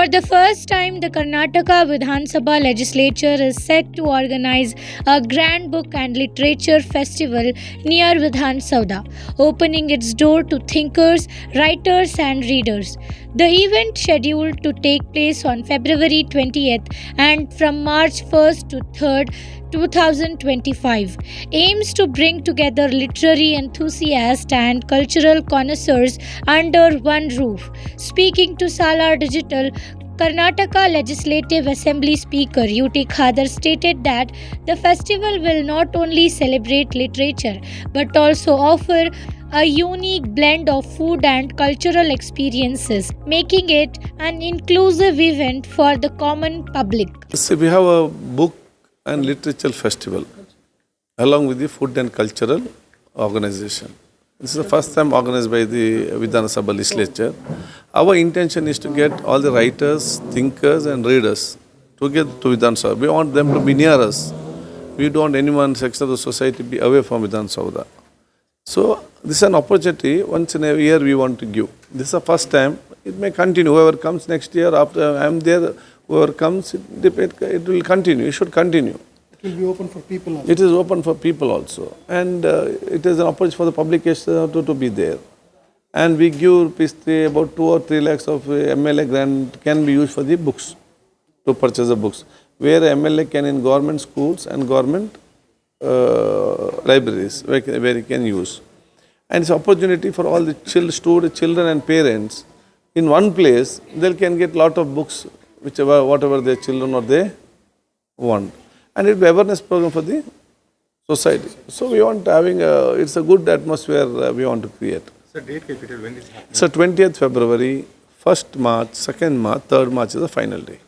For the first time, the Karnataka Vidhan Sabha legislature is set to organize a grand book and literature festival near Vidhana Soudha, opening its door to thinkers, writers, and readers. The event, scheduled to take place on February 20th and from March 1st to 3rd, 2025, aims to bring together literary enthusiasts and cultural connoisseurs under one roof. Speaking to Salar Digital, Karnataka Legislative Assembly Speaker UT Khader stated that the festival will not only celebrate literature but also offer a unique blend of food and cultural experiences, making it an inclusive event for the common public. So we have a book and literature festival along with the food and cultural organization. This is the first time organized by the Vidhana Sabha legislature. Our intention is to get all the writers, thinkers and readers together to Vidhana Soudha. We want them to be near us. We don't want anyone section of the society be away from Vidhana Soudha. So this is an opportunity once in a year we want to give. This is the first time. It may continue. Whoever comes next year after I am there, whoever comes, it will continue. It should continue. It will be open for people also. It is open for people also. And it is an opportunity for the publication to be there. And we give about 2 or 3 lakhs of MLA grant can be used for the books, to purchase the books. Where MLA can in government schools and government libraries, where he can use. And it's an opportunity for all the children and parents. In one place, they can get lot of books, whatever their children or they want. And it will be awareness program for the society. So we want having it's a good atmosphere we want to create. So date when this happens? So 20th February, 1st March, 2nd March, 3rd March is the final day.